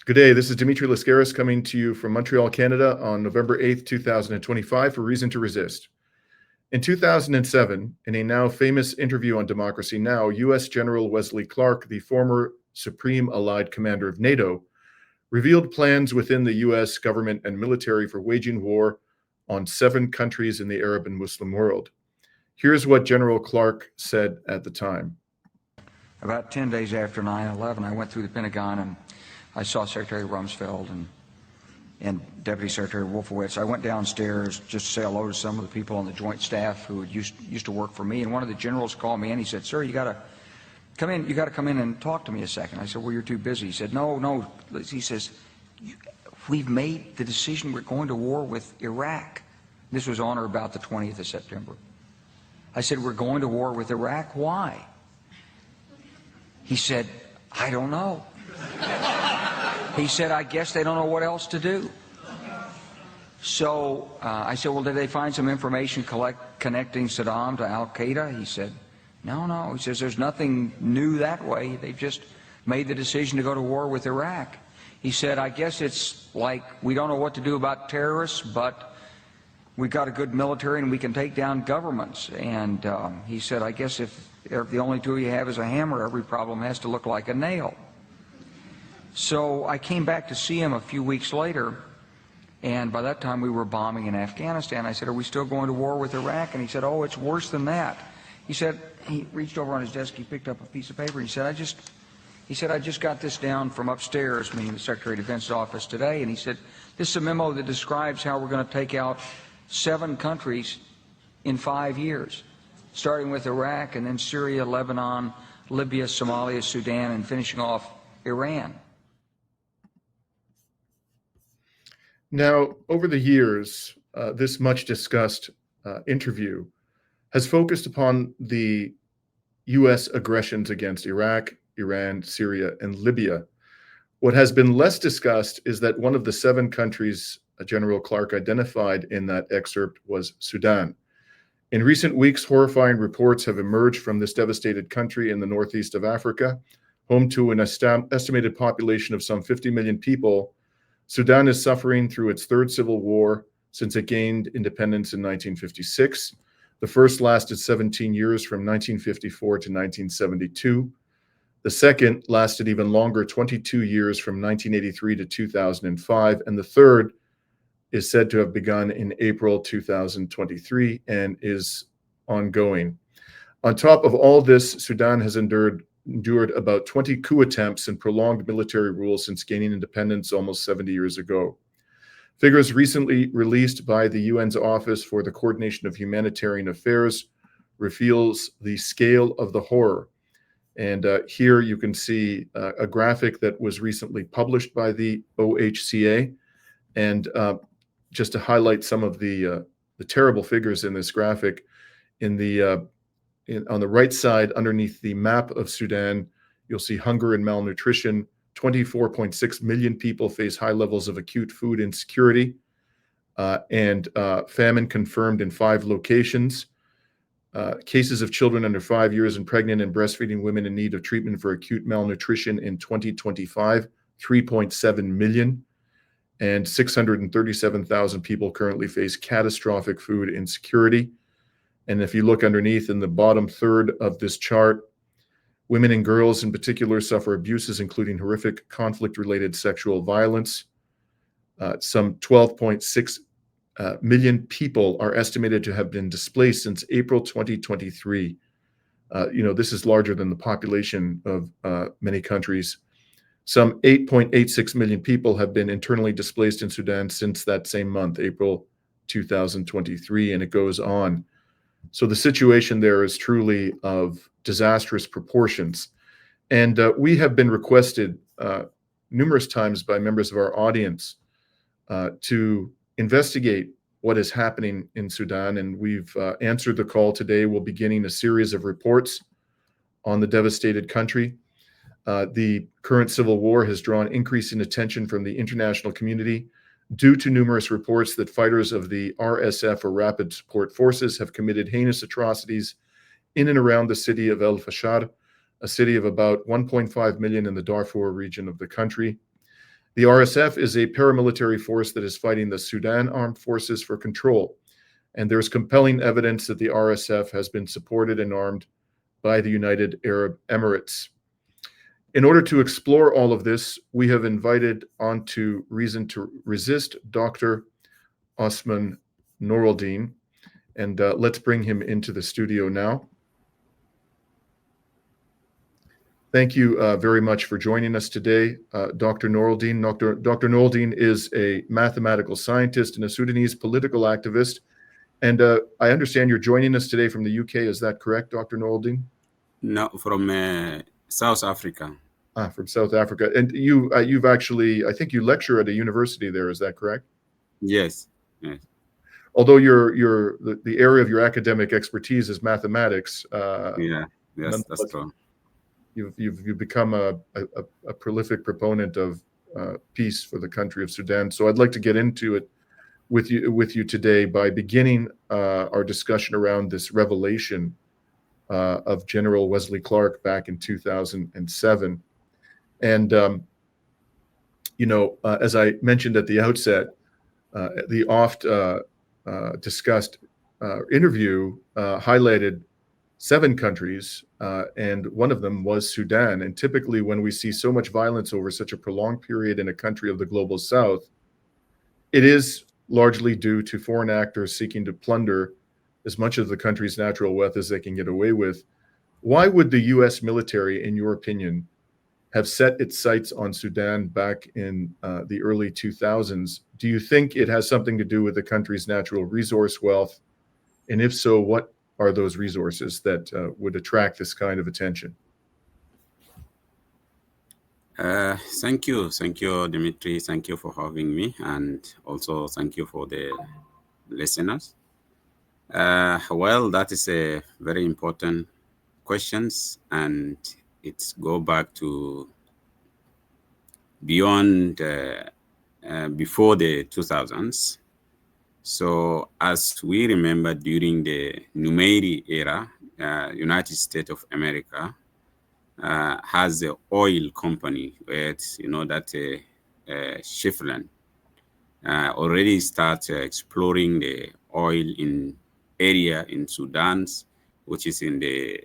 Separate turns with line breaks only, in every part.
Good day. This is Dimitri Lascaris coming to you from Montreal, Canada on November 8th, 2025 for Reason to Resist. In 2007, in a now famous interview on Democracy Now!, U.S. General Wesley Clark, the former Supreme Allied Commander of NATO, revealed plans within the U.S. government and military for waging war on 7 countries in the Arab and Muslim world. Here's what General Clark said at the time.
About 10 days after 9/11, I went through the Pentagon and I saw Secretary Rumsfeld and Deputy Secretary Wolfowitz. I went downstairs just to say hello to some of the people on the Joint Staff who used to work for me, and one of the generals called me and he said, "Sir, you got to come in. You got to come in and talk to me a second." I said, "Well, you're too busy." He said, "No." He says, "We've made the decision. We're going to war with Iraq." This was on or about the 20th of September. I said, "We're going to war with Iraq. Why?" He said, "I don't know." He said, "I guess they don't know what else to do." So I said, "Well, did they find some information connecting Saddam to Al-Qaeda?" He said, No. He says, "There's nothing new that way. They've just made the decision to go to war with Iraq." He said, "I guess it's like we don't know what to do about terrorists, but we've got a good military and we can take down governments." And he said, "I guess if the only tool you have is a hammer, every problem has to look like a nail." So I came back to see him a few weeks later, and by that time we were bombing in Afghanistan. I said, "Are we still going to war with Iraq?" And he said, "Oh, it's worse than that." He said, he reached over on his desk, he picked up a piece of paper, and he said, I just got this down from upstairs," meaning the Secretary of Defense's office today, and he said, "This is a memo that describes how we're going to take out 7 countries in 5 years, starting with Iraq and then Syria, Lebanon, Libya, Somalia, Sudan, and finishing off Iran."
Now, over the years, this much discussed interview has focused upon the U.S. aggressions against Iraq, Iran, Syria, and Libya. What has been less discussed is that one of the 7 countries General Clark identified in that excerpt was Sudan. In recent weeks, horrifying reports have emerged from this devastated country in the northeast of Africa, home to an estimated population of some 50 million people. Sudan is suffering through its 3rd civil war since it gained independence in 1956. The first lasted 17 years from 1954 to 1972. The second lasted even longer, 22 years from 1983 to 2005. And the third is said to have begun in April 2023 and is ongoing. On top of all this, Sudan has endured about 20 coup attempts and prolonged military rule since gaining independence almost 70 years ago. Figures recently released by the UN's Office for the Coordination of Humanitarian Affairs reveals the scale of the horror. And here you can see a graphic that was recently published by the OHCA. And just to highlight some of the terrible figures in this graphic, on the right side, underneath the map of Sudan, you'll see hunger and malnutrition. 24.6 million people face high levels of acute food insecurity, and famine confirmed in 5 locations. Cases of children under 5 years and pregnant and breastfeeding women in need of treatment for acute malnutrition in 2025, 3.7 million. And 637,000 people currently face catastrophic food insecurity. And if you look underneath in the bottom third of this chart, women and girls in particular suffer abuses, including horrific conflict-related sexual violence. Some 12.6 million people are estimated to have been displaced since April 2023. This is larger than the population of many countries. Some 8.86 million people have been internally displaced in Sudan since that same month, April 2023, and it goes on. So the situation there is truly of disastrous proportions. And we have been requested numerous times by members of our audience to investigate what is happening in Sudan. And we've answered the call today. We're beginning a series of reports on the devastated country. The current civil war has drawn increasing attention from the international community due to numerous reports that fighters of the RSF, or Rapid Support Forces, have committed heinous atrocities in and around the city of El Fasher, a city of about 1.5 million in the Darfur region of the country. The RSF is a paramilitary force that is fighting the Sudan armed forces for control, and there's compelling evidence that the RSF has been supported and armed by the United Arab Emirates. In order to explore all of this, we have invited onto Reason to Resist Dr. Osman Noreldin, and let's bring him into the studio now. Thank you very much for joining us today, Dr. Noreldin. Dr. Noreldin is a mathematical scientist and a Sudanese political activist. And I understand you're joining us today from the UK. Is that correct, Dr. Noreldin?
No, from South Africa.
From South Africa. And you've actually, I think you lecture at a university there. Is that correct?
Yes. Yes.
Although the area of your academic expertise is mathematics.
Yeah. Yes, that's true.
You've become a prolific proponent of peace for the country of Sudan. So I'd like to get into it with you today by beginning our discussion around this revelation of General Wesley Clark back in 2007. And as I mentioned at the outset, the oft discussed interview highlighted 7 countries, and one of them was Sudan. And typically when we see so much violence over such a prolonged period in a country of the global south, it is largely due to foreign actors seeking to plunder as much of the country's natural wealth as they can get away with. Why would the US military, in your opinion, have set its sights on Sudan back in the early 2000s? Do you think it has something to do with the country's natural resource wealth? And if so, what are those resources that would attract this kind of attention?
Thank you, Dimitri. Thank you for having me, and also thank you for the listeners. Well, that is a very important questions, and it's go back to beyond before the 2000s. So as we remember, during the Numeri era, United States of America has an oil company where that Schiffland already started exploring the oil in area in Sudan, which is in the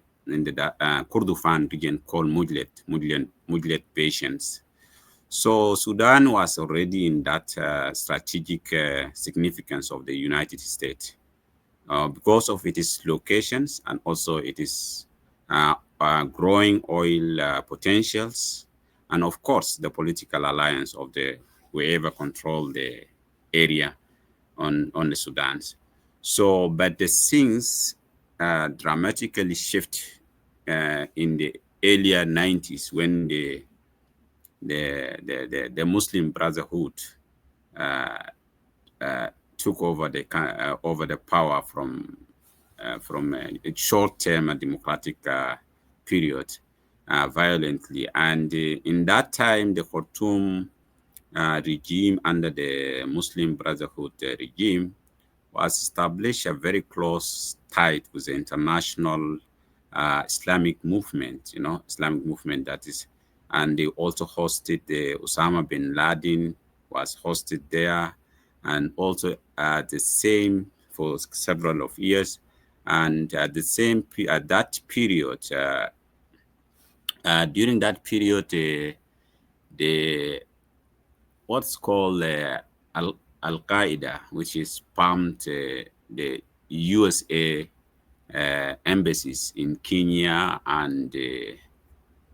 Kordofan region called Mudlet Patients. So Sudan was already in that strategic significance of the United States because of its locations and also its growing oil potentials, and of course the political alliance of the whoever control the area on the Sudan. So, but the things dramatically shift in the earlier 90s when the Muslim Brotherhood took over the power from a short-term democratic period violently, and in that time the Khartoum regime under the Muslim Brotherhood regime was established a very close tie with the international Islamic movement, Islamic movement that is, and they also hosted the Osama bin Laden was hosted there, and also the same for several of years, and at that period, during that period, the what's called Al-Qaeda, which is pumped the USA embassies in Kenya and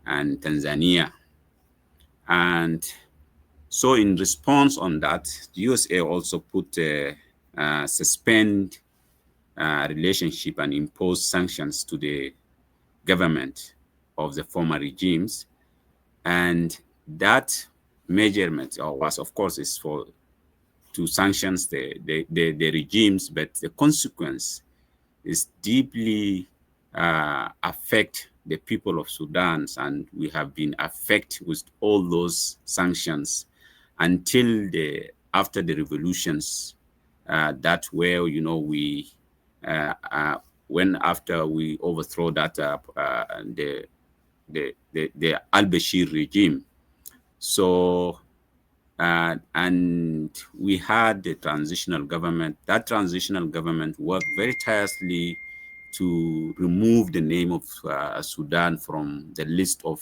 Tanzania. And so in response on that, the USA also put suspend relationship and impose sanctions to the government of the former regimes. And that measurement was, of course, is to sanctions the regimes, but the consequence is deeply affect the people of Sudan, and we have been affected with all those sanctions until after the revolutions that where we when after we overthrow that the al-Bashir regime. So and we had the transitional government. That transitional government worked very tirelessly to remove the name of Sudan from the list of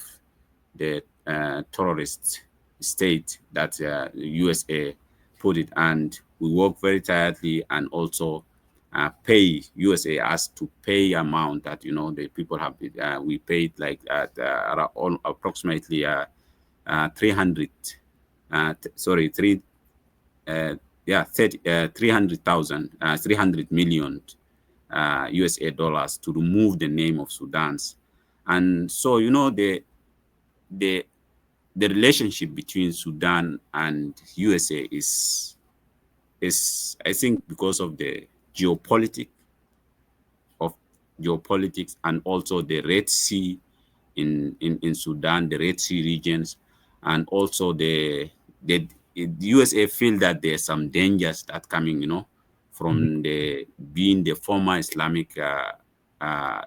the terrorist state that the USA put it. And we worked very tirelessly, and also pay USA asked to pay amount that the people have. We paid like approximately 300. Sorry, 300,000, 300 million USA dollars to remove the name of Sudan's. And so, the relationship between Sudan and USA is I think because of the geopolitics and also the Red Sea in Sudan, the Red Sea regions, and also the USA feel that there's some dangers that coming, from being the former Islamic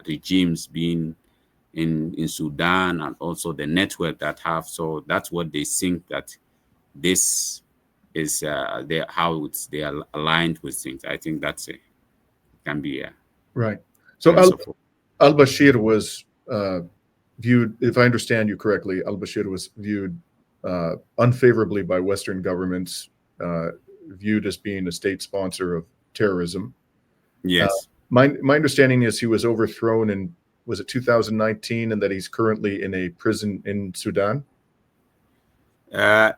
regimes being in Sudan, and also the network that have. So that's what they think, that this is they are aligned with things. I think that's it. Can be a
Right. So
answer for.
al-Bashir was viewed, if I understand you correctly, al-Bashir was viewed unfavorably by Western governments, viewed as being a state sponsor of terrorism.
Yes.
My understanding is he was overthrown in, was it 2019, and that he's currently in a prison in Sudan?
Yeah,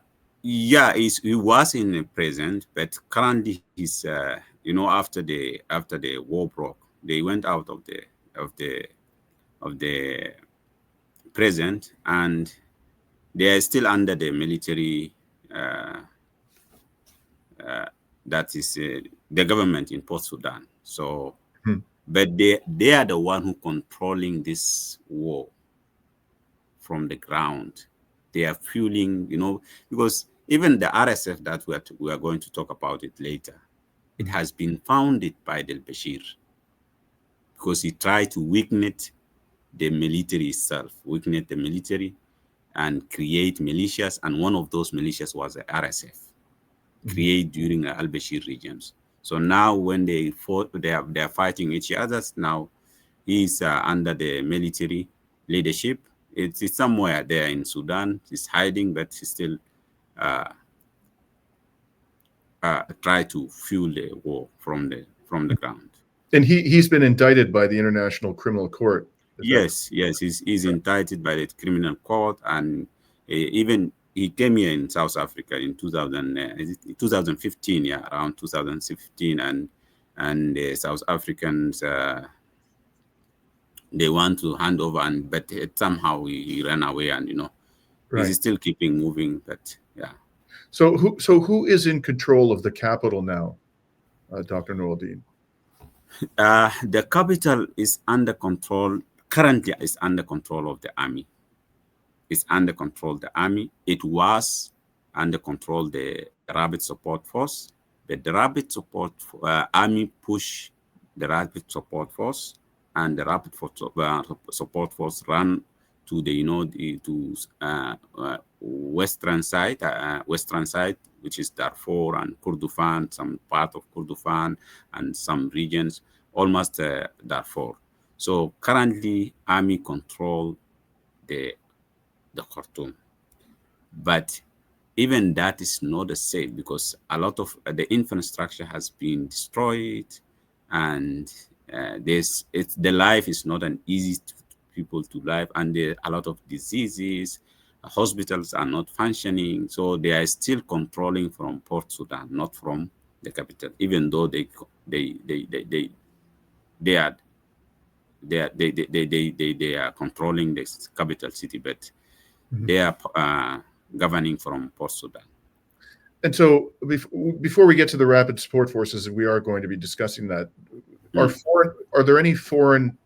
he was in a prison, but currently he's after the war broke, they went out of the prison, and they are still under the military. That is the government in Port Sudan. So, but they are the one who controlling this war from the ground. They are fueling, because even the RSF that we are going to talk about it later, it has been founded by Del Bashir, because he tried to weaken the military itself, and create militias. And one of those militias was the RSF, created during the al-Bashir regimes. So now when they fought, they are fighting each other. Now he's under the military leadership. It's somewhere there in Sudan. He's hiding, but he still try to fuel the war from the ground.
And he's been indicted by the International Criminal Court.
Yes, he's indicted by the criminal court, and even he came here in South Africa in 2015, around 2015, and the South Africans they want to hand over, but somehow he ran away, and
Right.
he's still keeping moving, but yeah.
So who is in control of the capital now, Dr. Noreldin?
The capital is under control. Currently, is under control of the army. It's under control the army. It was under control the Rapid Support Force, but the Rapid Support Army pushed the Rapid Support Force, and the Rapid Support Force ran to the western side, which is Darfur and Kordofan, some part of Kordofan, and some regions, almost Darfur. So currently, army control the Khartoum, but even that is not the same, because a lot of the infrastructure has been destroyed, and the life is not an easy people to live, and there are a lot of diseases. Hospitals are not functioning, so they are still controlling from Port Sudan, not from the capital, even though they are controlling the capital city, but they are governing from Port Sudan.
And so before we get to the Rapid Support Forces, we are going to be discussing that. Are there any foreign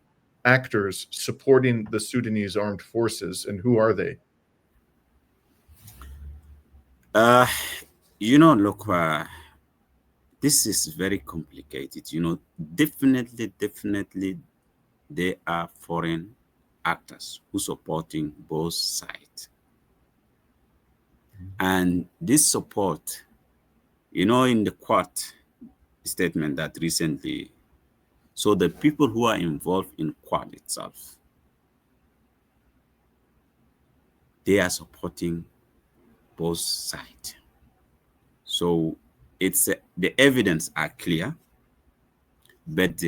actors supporting the Sudanese armed forces, and who are they?
Look, this is very complicated. Definitely, there are foreign actors who supporting both sides. And this support, in the Quad statement that recently, so the people who are involved in Quad itself, they are supporting both sides. So the evidence are clear, but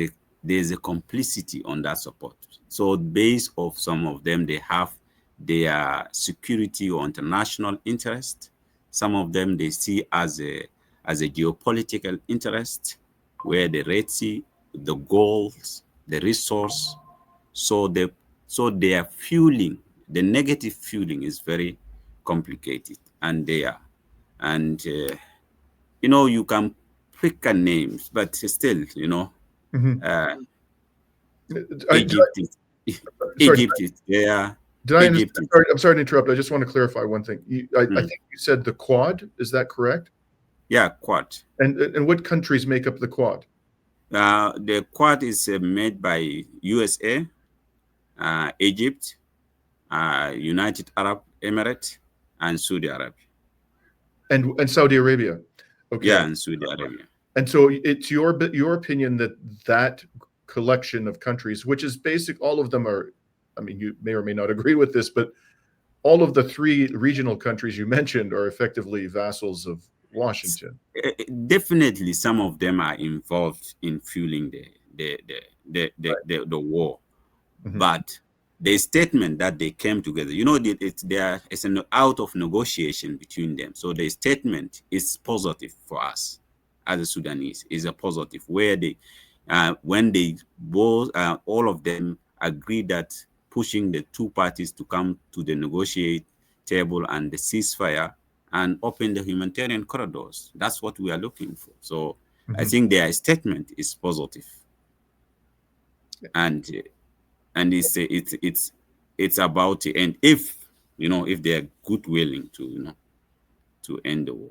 there's a complicity on that support. So based of some of them, they have their security or international interest. Some of them they see as a geopolitical interest, where the Red Sea, the goals, the resource. So they are fueling, the negative fueling is very complicated, and you can pick a names, but still,
Mhm.
uh,
I,
Egypt is
sorry,
Egypt is there.
did I
Egypt
understand?
is
I'm sorry to interrupt. I just want to clarify one thing. I think you said the Quad. Is that correct?
yeah, Quad.
And what countries make up the Quad?
The Quad is made by USA, Egypt, United Arab Emirates, and Saudi Arabia.
And Saudi Arabia. Okay.
Yeah, and Saudi Arabia.
And so it's your opinion that that collection of countries, which is all of them are, I mean, you may or may not agree with this, but all of the three regional countries you mentioned are effectively vassals of Washington.
Definitely, some of them are involved in fueling the war, but the statement that they came together, it's an out of negotiation between them. So the statement is positive for us as a Sudanese. Is a positive where when they both, all of them agree that pushing the two parties to come to the negotiate table and the ceasefire and open the humanitarian corridors. That's what we are looking for. So I think their statement is positive, and it's about to end if they are good willing to end the war.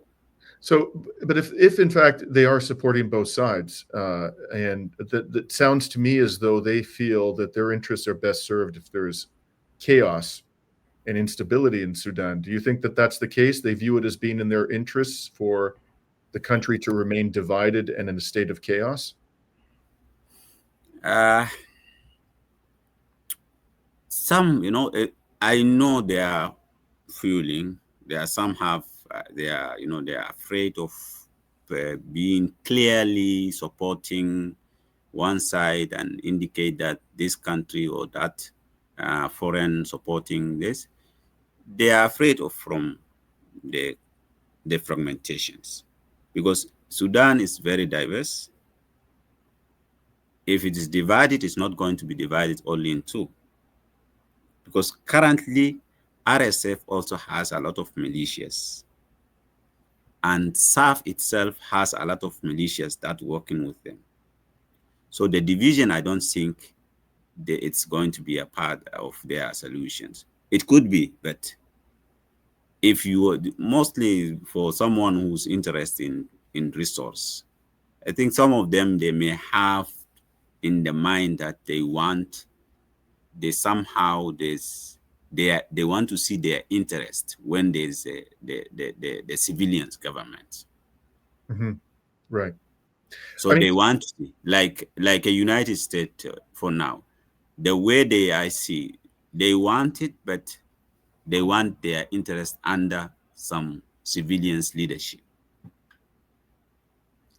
So, but if in fact they are supporting both sides, and that sounds to me as though they feel that their interests are best served if there's chaos and instability in Sudan. Do you think that that's the case? They view it as being in their interests for the country to remain divided and in a state of chaos?
Some, I know they are feeling. There are some have they are afraid of being clearly supporting one side and indicate that this country or that foreign supporting this. They are afraid of from the fragmentations, because Sudan is very diverse. If it is divided, it's not going to be divided only in two, because currently RSF also has a lot of militias, and SAF itself has a lot of militias that working with them. So the division, I don't think that it's going to be a part of their solutions. It could be, but if you mostly for someone who's interested in resource, I think some of them, they may have in the mind that they want, they somehow they want to see their interest when there's the civilians government.
Right.
So they want to see, like a United States for now, the way I see, they want it, but they want their interest under some civilians leadership.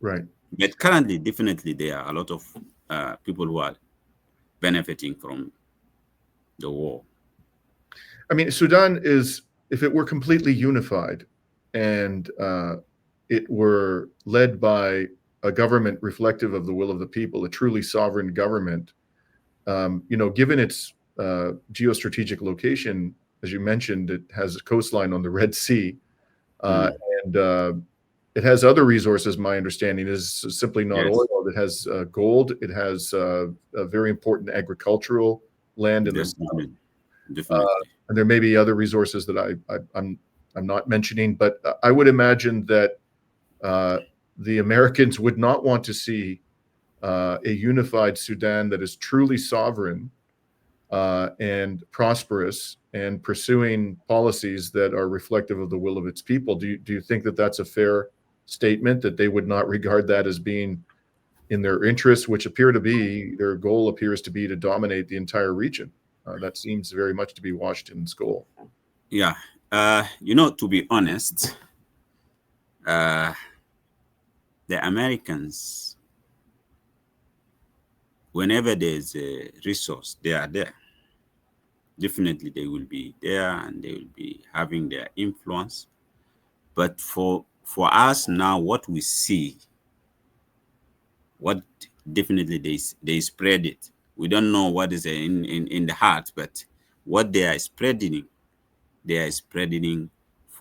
Right.
But currently, definitely, there are a lot of people who are benefiting from the war.
I mean, Sudan is, if it were completely unified and it were led by a government reflective of the will of the people, a truly sovereign government, given its geostrategic location, as you mentioned, it has a coastline on the Red Sea, and it has other resources. My understanding is simply not oil. It has gold. It has a very important agricultural land in
Definitely.
and there may be other resources that I'm not mentioning, but I would imagine that the Americans would not want to see a unified Sudan that is truly sovereign and prosperous and pursuing policies that are reflective of the will of its people. Do you think that that's a fair statement, that they would not regard that as being in their interests, which appear to be, their goal appears to be to dominate the entire region? That seems very much to be Washington's goal.
Yeah. To be honest, the Americans, whenever there's a resource, they are there. Definitely they will be there and they will be having their influence. But for us now, what we see, what definitely they spread it. We don't know what is in the heart, but what they are spreading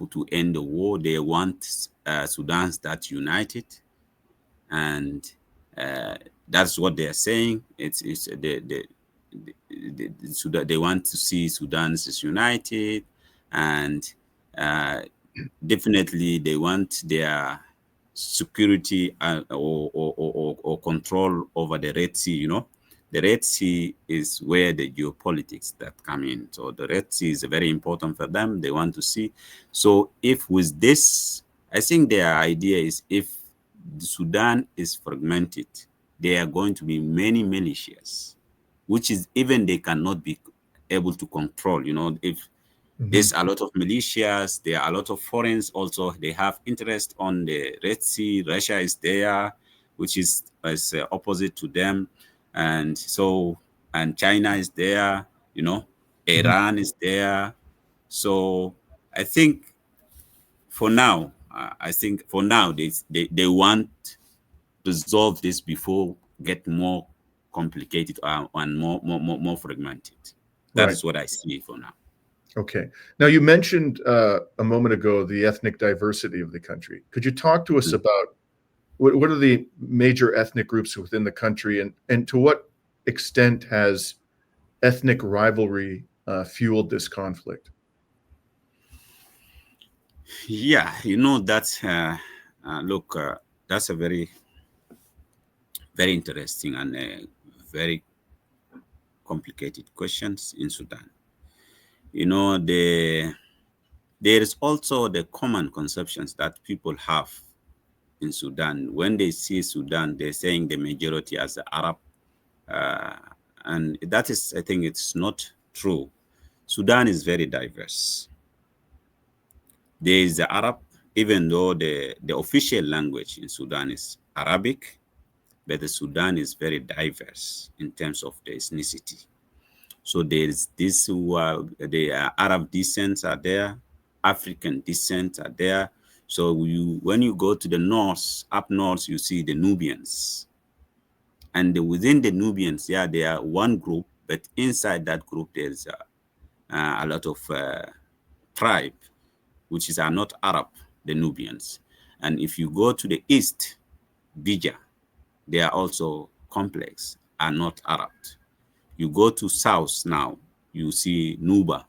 to end the war. They want Sudan that united, and that's what they are saying. Sudan, they want to see Sudan is united, and definitely they want their security or control over the Red Sea. The Red Sea is where the geopolitics that come in. So the Red Sea is very important for them. They want to see. So if with this, I think their idea is, if Sudan is fragmented, there are going to be many militias, which is even they cannot be able to control. If there's a lot of militias, there are a lot of foreigners also. They have interest on the Red Sea. Russia is there, which is opposite to them. And China is there, Iran is there. So I think for now, they want to resolve this before get more complicated and more fragmented. That's what I see for now.
Okay. Now, you mentioned a moment ago the ethnic diversity of the country. Could you talk to us about what are the major ethnic groups within the country, and to what extent has ethnic rivalry fueled this conflict?
Yeah, that's look, that's a very, very interesting and very complicated questions in Sudan. There is also the common conceptions that people have in Sudan. When they see Sudan, they're saying the majority as the Arab, and that is, I think, it's not true. Sudan is very diverse. There is the Arab, even though the official language in Sudan is Arabic, but the Sudan is very diverse in terms of the ethnicity. So there's this who are the Arab descents are there, African descent are there. So when you go to the north, up north, you see the Nubians. And within the Nubians, they are one group, but inside that group, there's a lot of tribe, which are not Arab, the Nubians. And if you go to the east, Bija, they are also complex, are not Arab. You go to south now, you see Nuba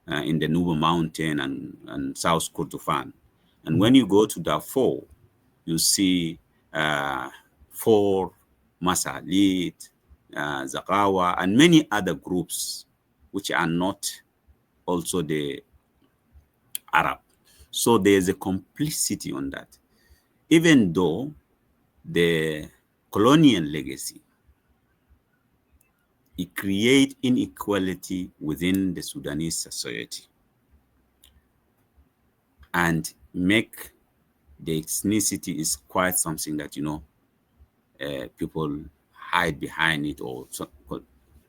in the Nuba mountain and South Kordofan. And when you go to Darfur, you see Four, Masalit, Zakawa, and many other groups which are not also the Arab. So there's a complicity on that. Even though the colonial legacy, it creates inequality within the Sudanese society and make the ethnicity is quite something that, people hide behind it also.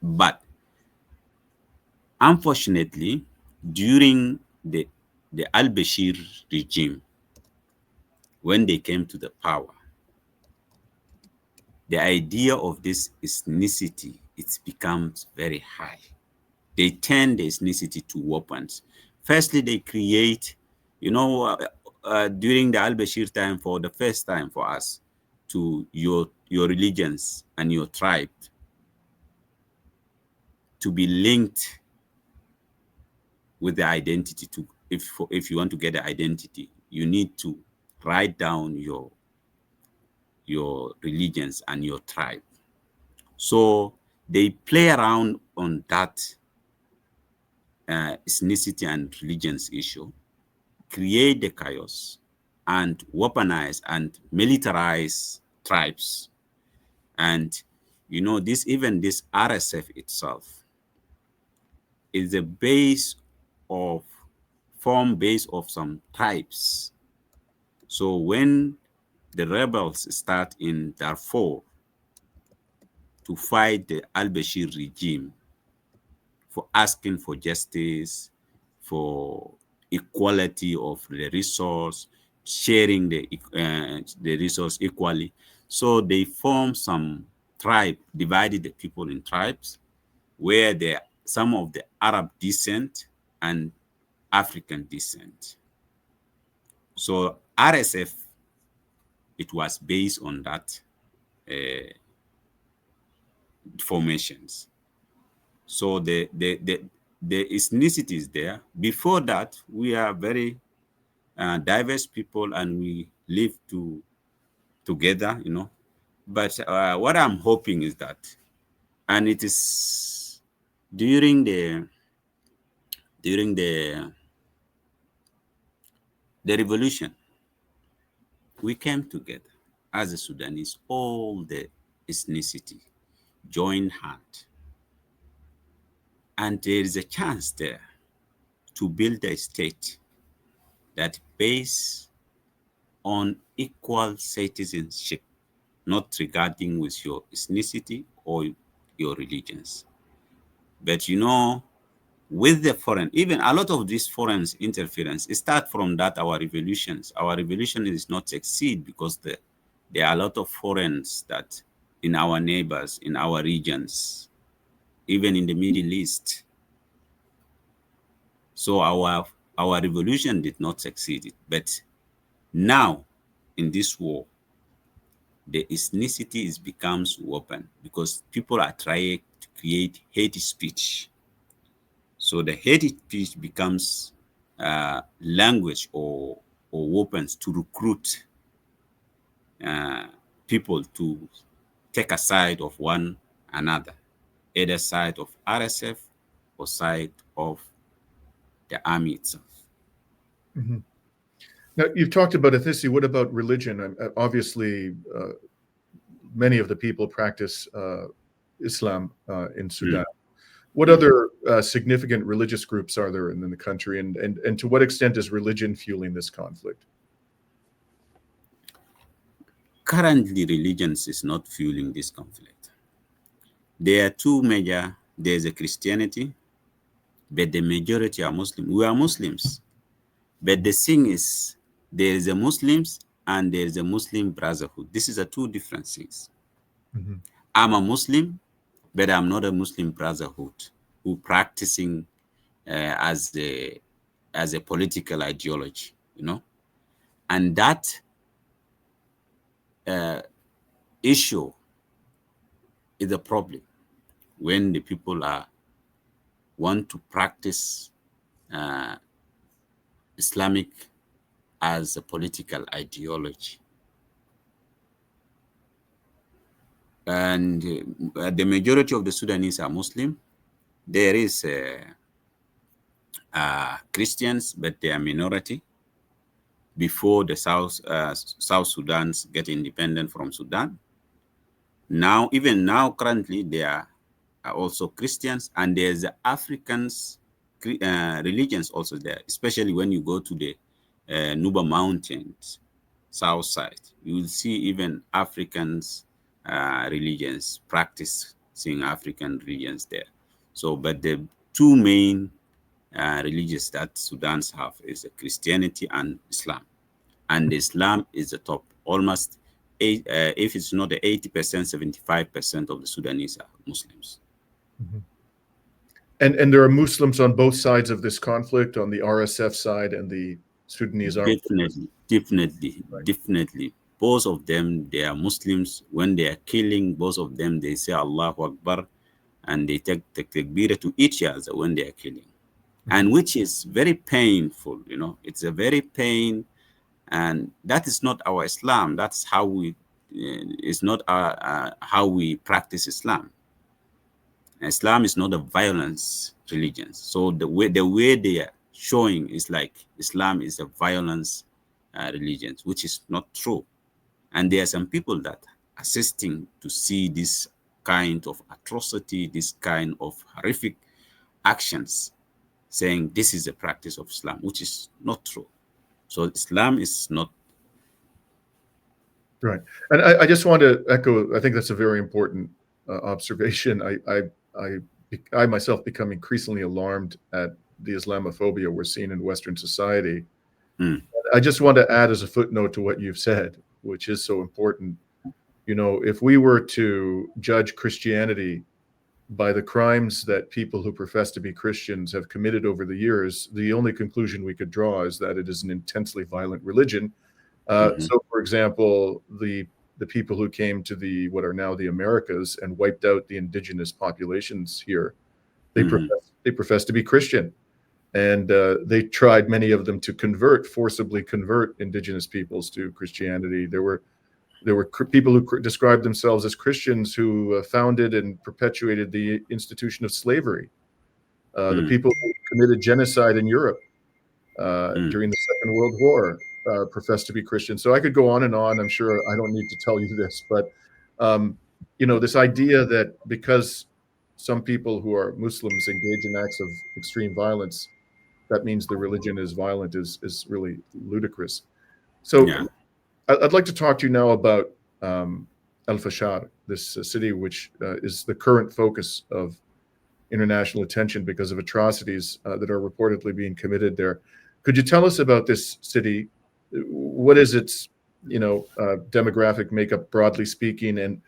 But unfortunately, during the al-Bashir regime, when they came to the power, the idea of this ethnicity, it becomes very high. They turn the ethnicity to weapons. Firstly, they create, during the al-Bashir time, for the first time for us, to your religions and your tribe to be linked with the identity. If you want to get the identity, you need to write down your religions and your tribe. So they play around on that ethnicity and religions issue, create the chaos, and weaponize and militarize tribes. And this, even this RSF itself is a base of base of some tribes. So when the rebels start in Darfur to fight the al-Bashir regime for asking for justice, for equality of the resource, sharing the resource equally. So they formed some tribe, divided the people in tribes, where some of the Arab descent and African descent. So RSF, it was based on that formations. So the ethnicities there. Before that, we are very diverse people, and we live together, But what I'm hoping is that, and it is during the revolution, we came together as a Sudanese, all the ethnicity joined hand, and there is a chance there to build a state that based on equal citizenship, not regarding with your ethnicity or your religions. But with the foreign, even a lot of this foreign interference, it start from that our revolutions. Our revolution is not succeed because there are a lot of foreigners that in our neighbors, in our regions, even in the Middle East. So our revolution did not succeed. But now in this war, the ethnicity becomes weapon because people are trying to create hate speech. So the hate speech becomes language or weapons to recruit people to take a side of one another, either side of RSF or side of the army itself.
Mm-hmm. Now, you've talked about ethnicity. What about religion? Obviously, many of the people practice Islam in Sudan. What other significant religious groups are there in the country, and to what extent is religion fueling this conflict?
Currently, religion is not fueling this conflict. There are two major. There's a Christianity, but the majority are Muslim. We are Muslims. But the thing is, there is a Muslims and there is a Muslim Brotherhood. This is a two different things. Mm-hmm. I'm a Muslim, but I'm not a Muslim Brotherhood who practicing as a political ideology, And that issue is a problem when the people want to practice Islamic as a political ideology. And the majority of the Sudanese are Muslim. There is Christians, but they are minority. Before the South Sudan's get independent from Sudan, even now, currently, there are also Christians, and there's Africans religions also there, especially when you go to the Nuba Mountains, south side. You will see even Africans religions practicing African religions there. So, but the two main religions that Sudan's have is Christianity and Islam. And Islam is the top. Almost, if it's not the 80%, 75% of the Sudanese are Muslims.
Mm-hmm. And there are Muslims on both sides of this conflict, on the RSF side and the Sudanese army.
Definitely. Both of them, they are Muslims. When they are killing, both of them, they say Allahu Akbar, and they take the takbir to each other when they are killing. Mm-hmm. And which is very painful, It's a very pain, and that is not our Islam. That's how we, it's not how we practice Islam. Islam is not a violence religion. So the way they are showing is like Islam is a violence religion, which is not true. And there are some people that assisting to see this kind of atrocity, this kind of horrific actions, saying this is a practice of Islam, which is not true. So Islam is not.
Right. And I just want to echo, I think that's a very important observation. I myself become increasingly alarmed at the Islamophobia we're seeing in Western society.
Mm.
I just want to add as a footnote to what you've said, which is so important. You know, if we were to judge Christianity by the crimes that people who profess to be Christians have committed over the years, the only conclusion we could draw is that it is an intensely violent religion. So, for example, the people who came to the what are now the Americas and wiped out the indigenous populations here, they profess to be Christian, and they tried, many of them, to forcibly convert indigenous peoples to Christianity. There were people who described themselves as Christians who founded and perpetuated the institution of slavery. The people who committed genocide in Europe during the Second World War profess to be Christian. So I could go on and on. I'm sure I don't need to tell you this, but you know, this idea that because some people who are Muslims engage in acts of extreme violence, that means the religion is violent is really ludicrous. So
Yeah.
I'd like to talk to you now about Al Fasher, this city which is the current focus of international attention because of atrocities that are reportedly being committed there. Could you tell us about this city? What is its, you know, demographic makeup, broadly speaking, and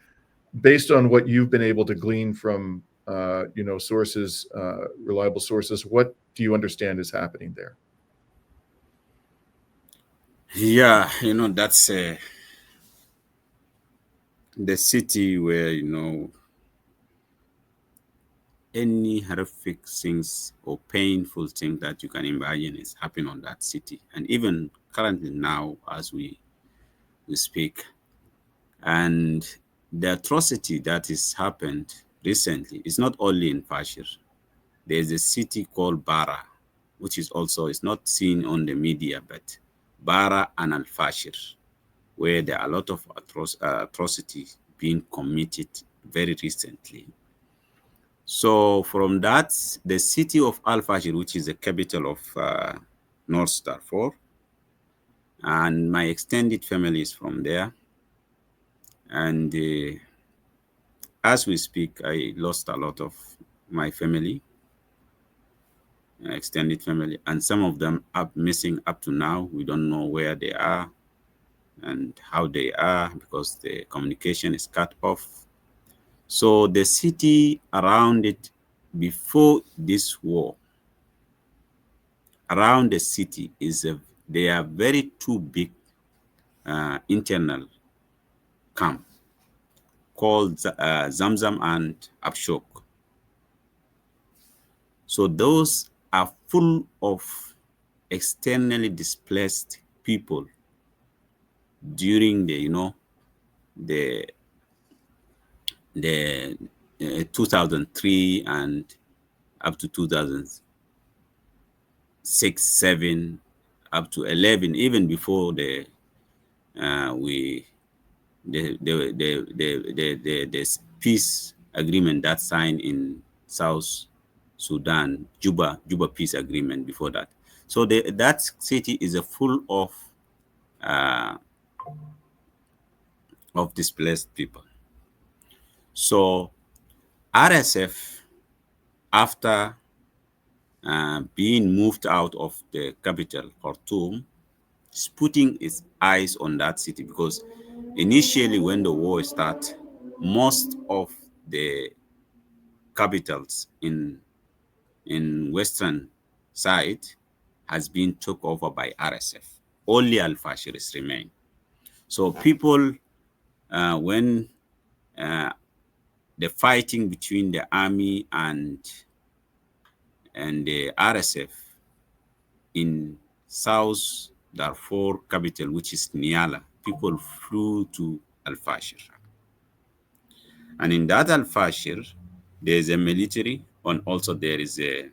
based on what you've been able to glean from, you know, sources, reliable sources, what do you understand is happening there?
Yeah, you know, that's the city where, you know, any horrific things or painful thing that you can imagine is happening on that city. And even currently now, as we speak, and the atrocity that has happened recently is not only in Fasher. There's a city called Bara, which is also, it's not seen on the media, but Bara and Al Fasher, where there are a lot of atrocities being committed very recently. So from that, the city of Al Fasher, which is the capital of North Darfur, and my extended family is from there. And as we speak, I lost a lot of my family, extended family, and some of them are missing up to now. We don't know where they are and how they are because the communication is cut off. So the city around it, before this war, around the city they are very two big internal camp called Zamzam and Abshok. So those are full of externally displaced people during the, you know, the 2003 and up to 2006, 7, up to 11, even before the peace agreement that signed in South Sudan, Juba peace agreement before that. So that city is a full of displaced people. So RSF, after being moved out of the capital, Khartoum, is putting its eyes on that city because initially when the war started, most of the capitals in western side has been took over by RSF. Only Al-Fashir is remain. So people, when the fighting between the army and the RSF in South Darfur capital, which is Niala, people flew to Al-Fashir. And in that Al-Fashir, there's a military, and also there is the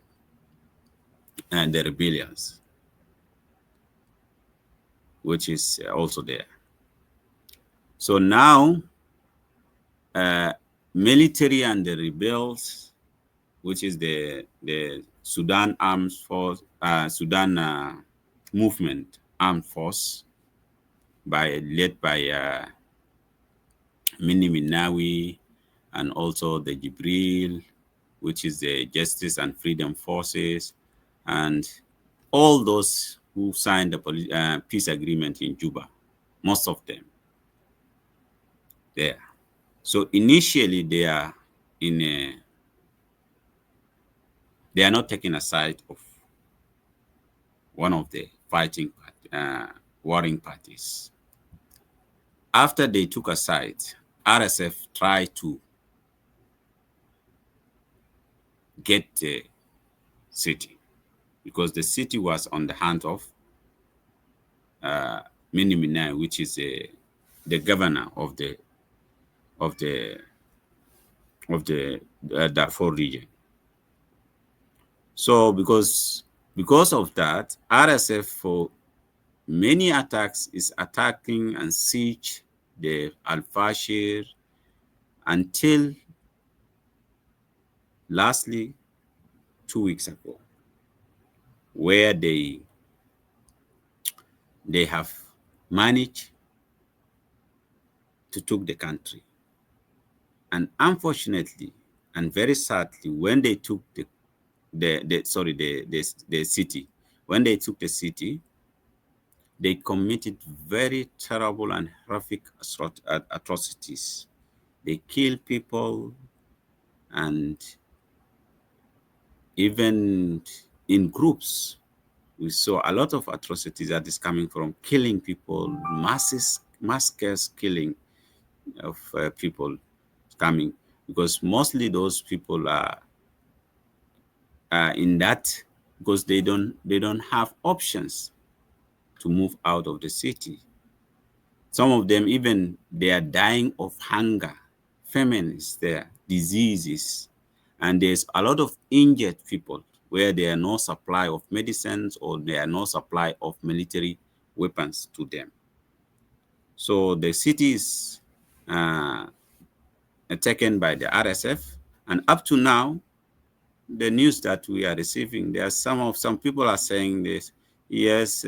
rebellions, which is also there. So now, military and the rebels, which is the Sudan Armed Force, Sudan Movement Armed Force, led by Mini Minawi, and also the Jibril, which is the Justice and Freedom Forces, and all those who signed the peace agreement in Juba, most of them there. So initially they are they are not taking a side of one of the warring parties. After they took a side, RSF tried to get the city, because the city was on the hand of Mini Minai, which is the governor of the Darfur region. So because of that, RSF for many attacks is attacking and siege the Al-Fashir until lastly 2 weeks ago, where they have managed to take the country. And unfortunately, and very sadly, when they took the city, when they took the city, they committed very terrible and horrific atrocities. They killed people, and even in groups, we saw a lot of atrocities that is coming from killing people, massacres, killing of people coming, because mostly those people are in that because they don't have options to move out of the city. Some of them even they are dying of hunger, famine is there, diseases, and there's a lot of injured people where there are no supply of medicines or there are no supply of military weapons to them. So the city is taken by the RSF, and up to now, the news that we are receiving, there are some people are saying this. Yes,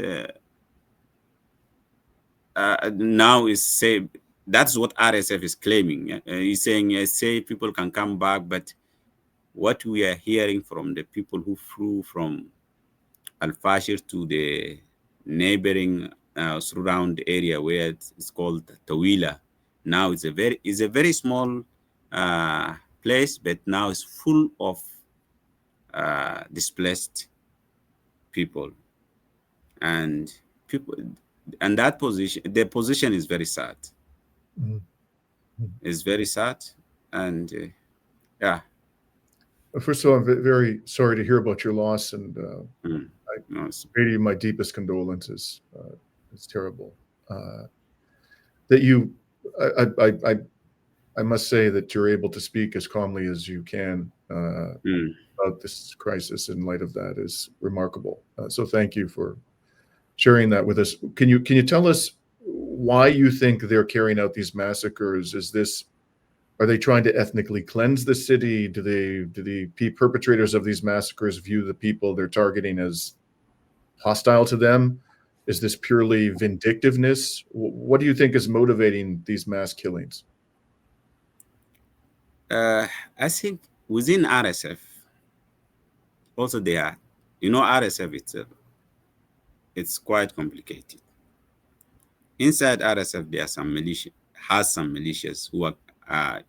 now is say that's what RSF is claiming. He's saying say people can come back, but what we are hearing from the people who flew from Al Fashir to the neighboring surround area where it's called Tawila. Now it's a very small place, but now it's full of displaced people, and people, and that position, the position is very sad. It's very sad, and yeah.
First of all, I'm very sorry to hear about your loss, and
No,
pay you my deepest condolences. It's terrible. That you, I must say that you're able to speak as calmly as you can about this crisis in light of that is remarkable. So thank you for sharing that with us. Can you tell us why you think they're carrying out these massacres? Are they trying to ethnically cleanse the city? Do the perpetrators of these massacres view the people they're targeting as hostile to them? Is this purely vindictiveness? What do you think is motivating these mass killings?
I think within RSF, also they are, RSF itself, it's quite complicated. Inside RSF, there are some militias who are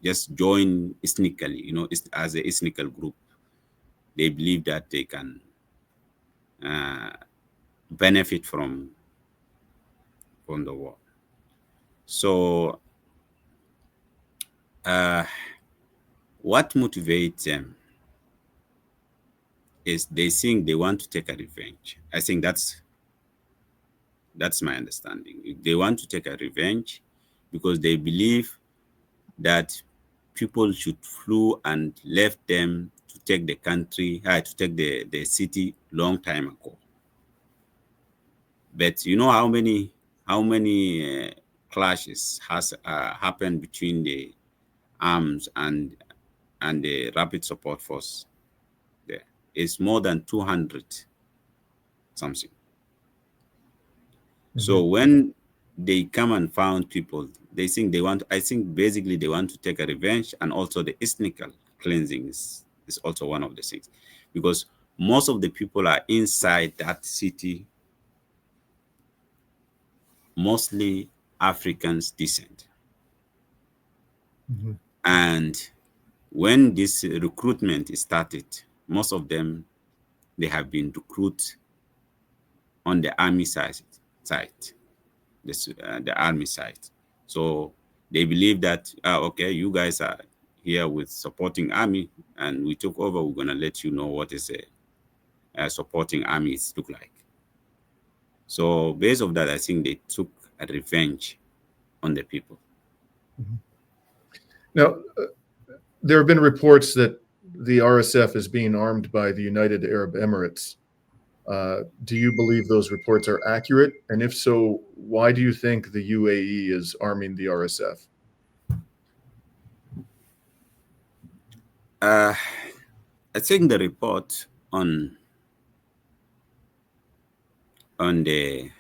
just join ethnically, as a ethnical group. They believe that they can benefit from the war. So what motivates them is they think they want to take a revenge. I think that's my understanding. They want to take a revenge because they believe that people should flew and left them to take the country, to take the city long time ago. But you know how many clashes has happened between the arms and the rapid support force? There is more than 200 something. So when they come and found people, they think they want, I think basically they want to take a revenge, and also the ethnical cleansing is also one of the things, because most of the people are inside that city, mostly Africans descent. And when this recruitment is started, most of them, they have been recruited on the army side, the army side. So they believe that, okay, you guys are here with supporting army, and we took over, we're going to let you know what is a supporting armies look like. So based on that, I think they took a revenge on the people.
Now, there have been reports that the RSF is being armed by the United Arab Emirates. Do you believe those reports are accurate? And if so, why do you think the UAE is arming the RSF?
I think the report on the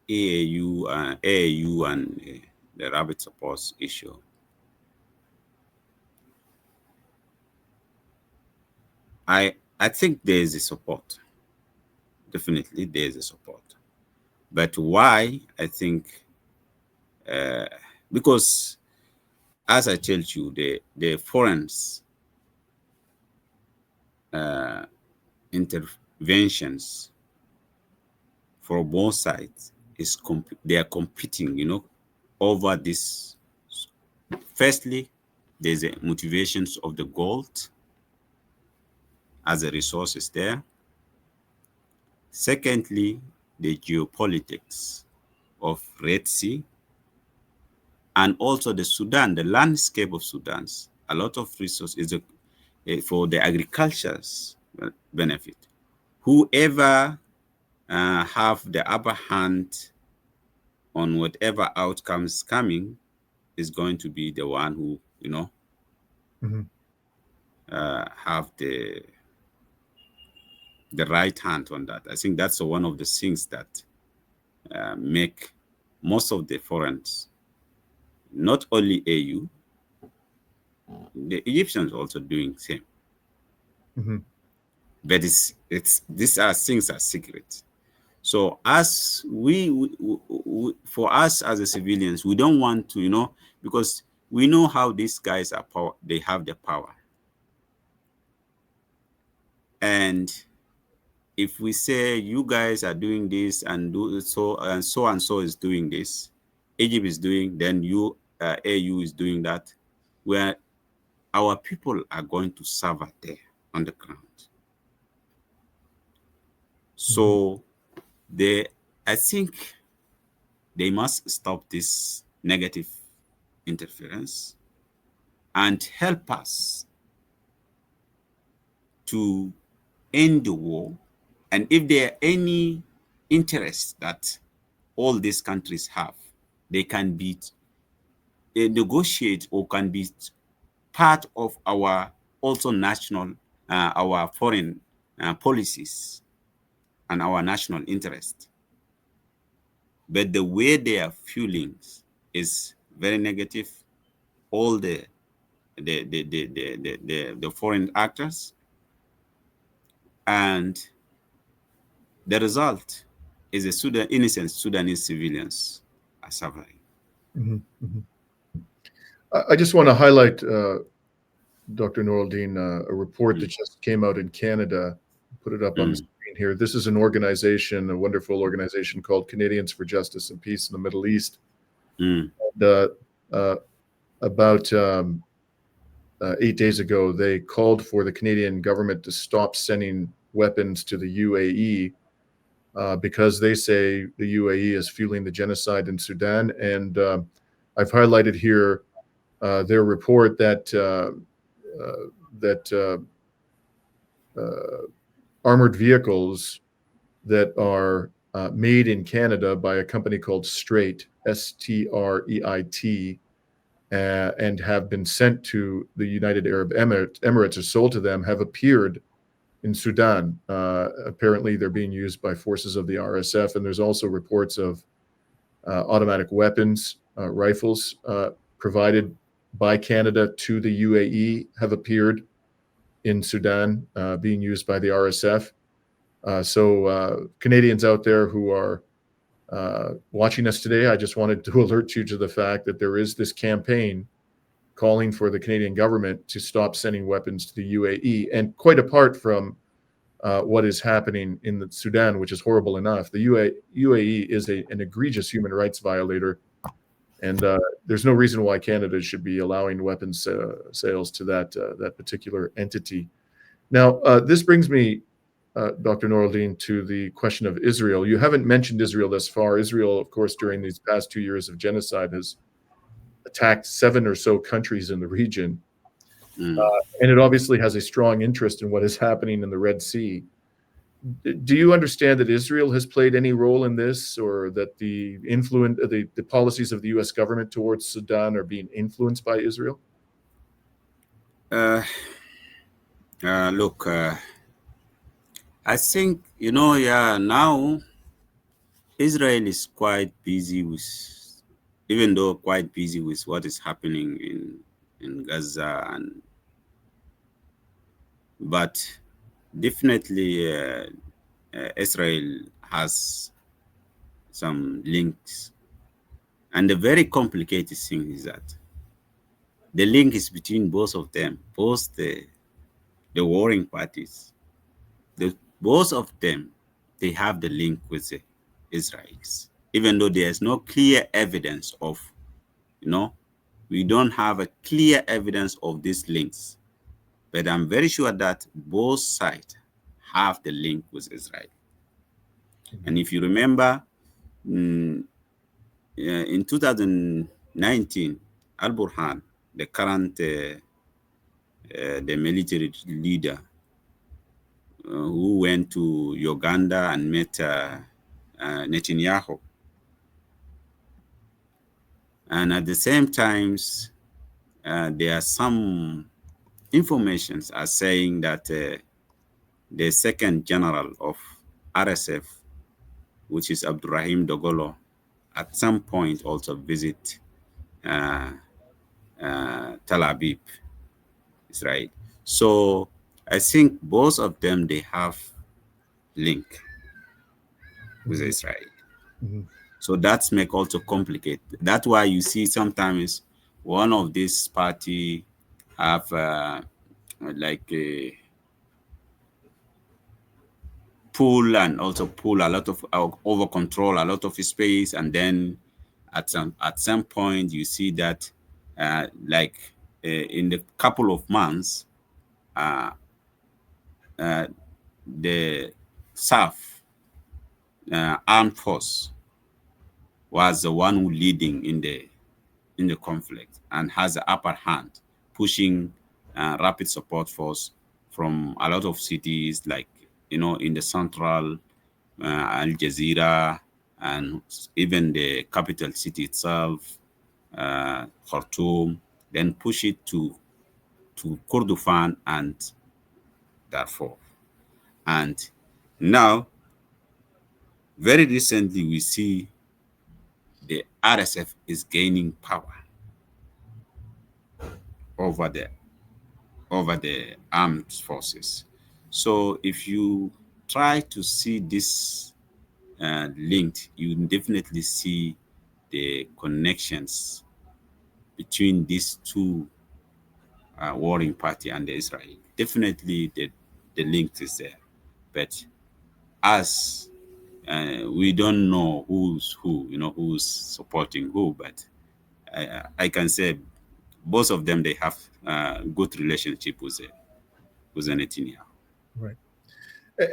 AAU and the rapid support issue, I think there is a support. Definitely there is a support. But why? I think because, as I told you, the foreign interventions for both sides they are competing, you know, over this. Firstly, there's a motivations of the gold as a resource is there. Secondly, the geopolitics of Red Sea, and also the Sudan, the landscape of Sudan. A lot of resources is for the agriculture's benefit. Whoever have the upper hand on whatever outcomes coming is going to be the one who, you know, have the right hand on that. I think that's one of the things that make most of the foreigners, not only AU, the Egyptians also doing same. But these are things are secret. So as for us as a civilians, we don't want to, you know, because we know how these guys are power. They have the power, and if we say you guys are doing this and do so and so is doing this, Egypt is doing, then you AU is doing that, where our people are going to suffer there on the ground. So I think they must stop this negative interference and help us to end the war. And if there are any interests that all these countries have, they can be negotiate or can be part of our also national, our foreign policies and our national interest. But the way they are fueling is very negative. All the foreign actors, and the result is innocent Sudanese civilians are suffering.
I just want to highlight, Dr. Noreldin, a report that just came out in Canada. Put it up on the screen here. This is an organization, a wonderful organization called Canadians for Justice and Peace in the Middle East. And, about 8 days ago, they called for the Canadian government to stop sending weapons to the UAE because they say the UAE is fueling the genocide in Sudan. And I've highlighted here their report that armored vehicles that are made in Canada by a company called Streit, Streit, and have been sent to the United Arab Emirates or sold to them, have appeared in Sudan. Apparently, they're being used by forces of the RSF, and there's also reports of automatic weapons, rifles provided by Canada to the UAE have appeared in Sudan, being used by the RSF. So Canadians out there who are watching us today, I just wanted to alert you to the fact that there is this campaign calling for the Canadian government to stop sending weapons to the UAE. And quite apart from what is happening in the Sudan, which is horrible enough, the UAE is an egregious human rights violator. And there's no reason why Canada should be allowing weapons sales to that particular entity. Now, this brings me, Dr. Noreldin, to the question of Israel. You haven't mentioned Israel thus far. Israel, of course, during these past 2 years of genocide has attacked 7 or so countries in the region. And it obviously has a strong interest in what is happening in the Red Sea. Do you understand that Israel has played any role in this, or that the policies of the U.S. government towards Sudan are being influenced by Israel?
Look, I think, now Israel is quite busy with, even though quite busy with what is happening in Gaza, but definitely Israel has some links. And the very complicated thing is that the link is between both of them, both the warring parties. Both of them, they have the link with the Israelis, even though there's no clear evidence of, we don't have a clear evidence of these links. But I'm very sure that both sides have the link with Israel. And if you remember, in 2019, Al-Burhan, the current the military leader, who went to Uganda and met Netanyahu. And at the same time, there are some informations are saying that the second general of RSF, which is Abdurrahim Dogolo, at some point also visit Tel Aviv, Israel. So I think both of them, they have link with Israel. So that's make also complicate. That's why you see sometimes one of these party have like a pull and also pull a lot of over control a lot of space, and then at some point you see that in the couple of months the SAF armed force was the one who leading in the conflict and has the upper hand, pushing rapid support force from a lot of cities, like in the central Al Jazeera, and even the capital city itself, Khartoum, then push it to Kordofan and Darfur. And now, very recently, we see the RSF is gaining power over the armed forces. So if you try to see this linked, you definitely see the connections between these two warring party and the Israel. Definitely the link is there. But as we don't know who's who, who's supporting who, but I can say both of them, they have a good relationship with Netanyahu.
Right.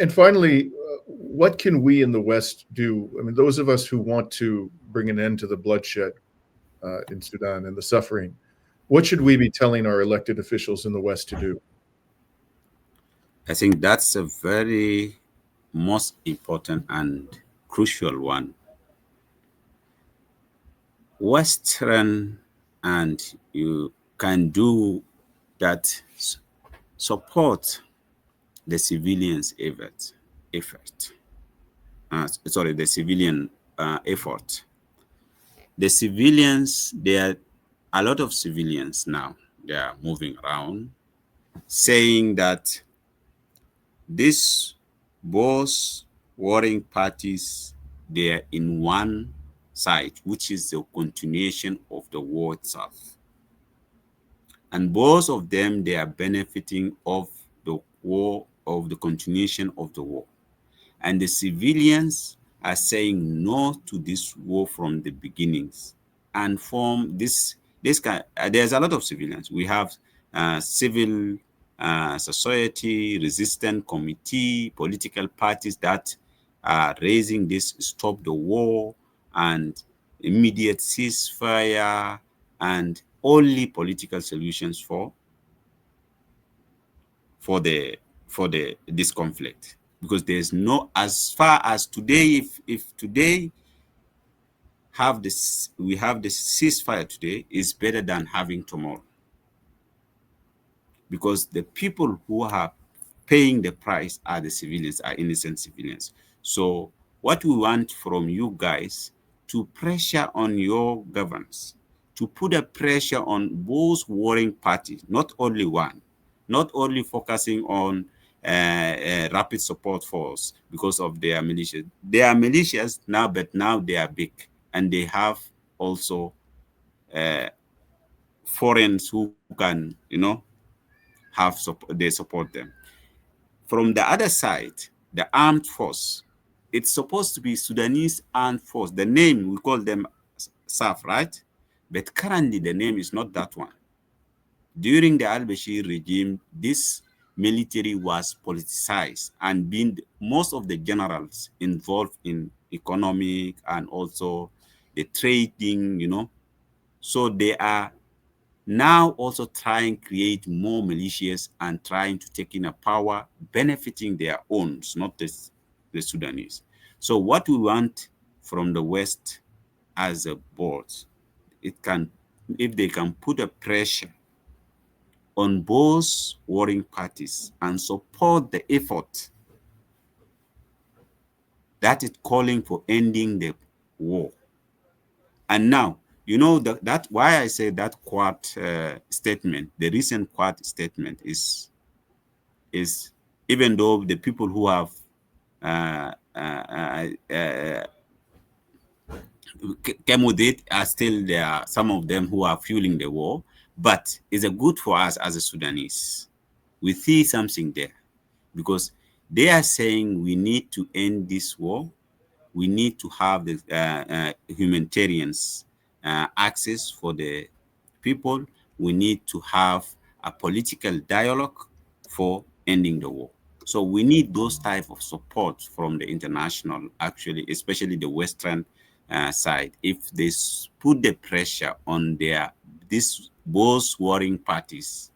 And finally, what can we in the West do? I mean, those of us who want to bring an end to the bloodshed in Sudan and the suffering, What should we be telling our elected officials in the West to do?
I think that's a very most important and crucial one. Western, and you can do that, support the civilians effort. Sorry, the civilian effort. The civilians, there are a lot of civilians now, they are moving around saying that these both warring parties, they are in one side, which is the continuation of the war itself. And both of them, they are benefiting of the war, of the continuation of the war. And the civilians are saying no to this war from the beginnings. And from this kind, there's a lot of civilians. We have civil society, resistance committee, political parties that are raising this stop the war and immediate ceasefire and only political solutions for this conflict. Because there's no, as far as today, if today we have this ceasefire today, is better than having tomorrow. Because the people who are paying the price are the civilians, are innocent civilians. So what we want from you guys, to pressure on your governments, to put a pressure on both warring parties, not only one, not only focusing on rapid support force because of their militias. They are militias now, but now they are big, and they have also foreigners who can, they support them. From the other side, the armed force, it's supposed to be Sudanese armed force. The name, we call them SAF, right? But currently the name is not that one. During the al-Bashir regime, this military was politicized, and most of the generals involved in economic and also the trading, So they are now also trying to create more militias and trying to take in a power, benefiting their own, not the Sudanese. So what we want from the West as a board, if they can put a pressure on both warring parties and support the effort that is calling for ending the war. And now, that why I say that Quad statement, the recent Quad statement is even though the people who have came with it are still there, some of them who are fueling the war, but it's a good for us as a Sudanese. We see something there, because they are saying we need to end this war. We need to have the humanitarians access for the people. We need to have a political dialogue for ending the war. So we need those type of support from the international, actually, especially the Western side. If they put the pressure on both warring parties,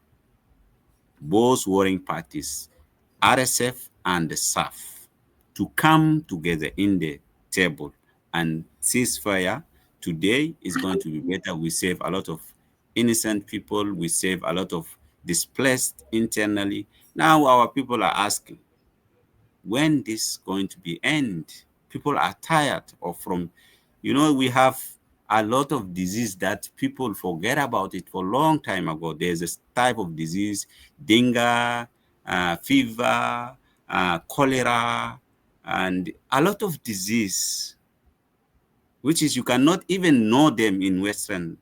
RSF and the SAF, to come together in the table and ceasefire, today is going to be better. We save a lot of innocent people. We save a lot of displaced internally. Now our people are asking, when this is going to be end? People are tired of we have a lot of disease that people forget about it for a long time ago. There's a type of disease, dengue, fever, cholera, and a lot of disease, which is you cannot even know them in Western.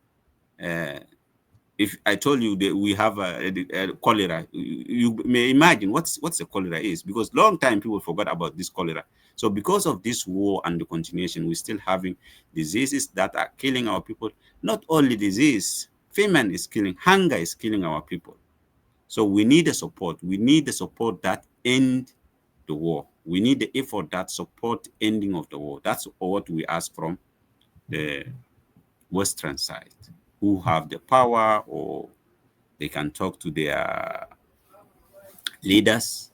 If I told you that we have a cholera, you may imagine what's the cholera is, because long time people forgot about this cholera. So because of this war and the continuation, we're still having diseases that are killing our people. Not only disease, famine is killing, hunger is killing our people. So we need the support. We need the support that end the war. We need the effort that support ending of the war. That's what we ask from the Western side. who have the power, or they can talk to their leaders.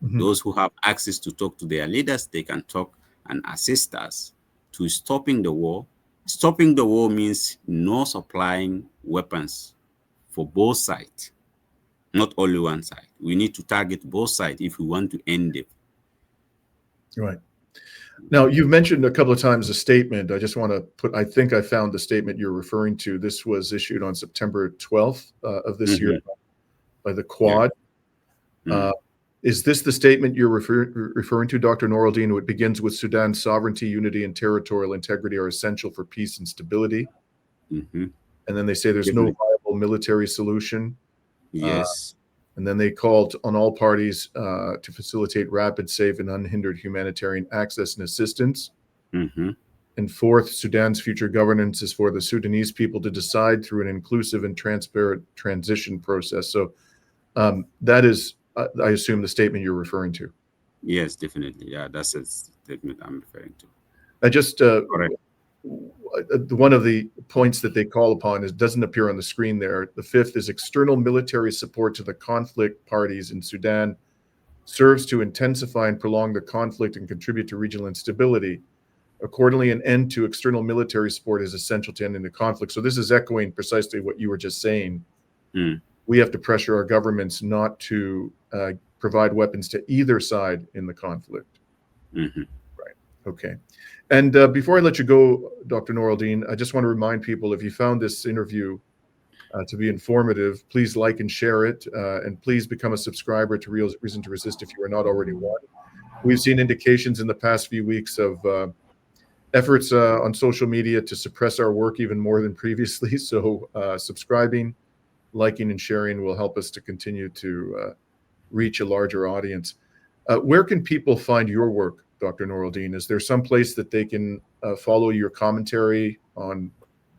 Those who have access to talk to their leaders, they can talk and assist us to stopping the war. Stopping the war means no supplying weapons for both sides, not only one side. We need to target both sides if we want to end it.
Right. Now, you've mentioned a couple of times a statement. I just want to put, I think I found the statement you're referring to. This was issued on September 12th of this year by the Quad.
Yeah.
Is this the statement you're referring to, Dr. Noreldin? It begins with Sudan's sovereignty, unity, and territorial integrity are essential for peace and stability. And then they say there's no viable military solution.
Yes.
And then they called on all parties to facilitate rapid, safe, and unhindered humanitarian access and assistance. And fourth, Sudan's future governance is for the Sudanese people to decide through an inclusive and transparent transition process. So that is, I assume, the statement you're referring to.
Yes, definitely. Yeah, that's a statement I'm referring to.
I just, one of the points that they call upon doesn't appear on the screen there. The fifth is external military support to the conflict parties in Sudan serves to intensify and prolong the conflict and contribute to regional instability. Accordingly, an end to external military support is essential to ending the conflict. So this is echoing precisely what you were just saying. We have to pressure our governments not to provide weapons to either side in the conflict. Right. Okay. And before I let you go, Dr. Noreldin, I just want to remind people, if you found this interview to be informative, please like and share it, and please become a subscriber to Reason to Resist if you are not already one. We've seen indications in the past few weeks of efforts on social media to suppress our work even more than previously. So subscribing, liking, and sharing will help us to continue to reach a larger audience. Where can people find your work, Dr. Noreldin? Is there some place that they can follow your commentary on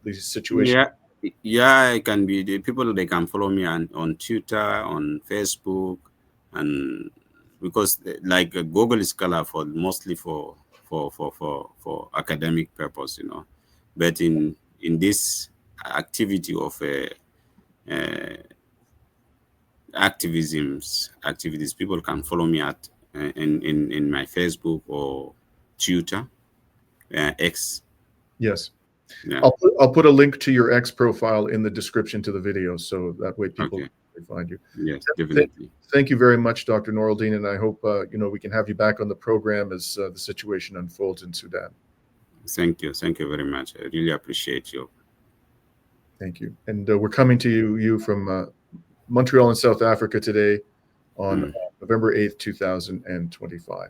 these situations?
Yeah, it can be the people. They can follow me on Twitter, on Facebook, and because like Google Scholar for mostly for academic purpose, you know. But in this activity of activities, people can follow me at in my Facebook or Twitter, X.
Yes.
Yeah.
I'll put a link to your X profile in the description to the video, so that way people can find you.
Yes, definitely.
Thank you very much, Dr. Noreldin, and I hope we can have you back on the program as the situation unfolds in Sudan.
Thank you very much. I really appreciate you.
Thank you. And we're coming to you from Montreal in South Africa today on November 8th, 2025.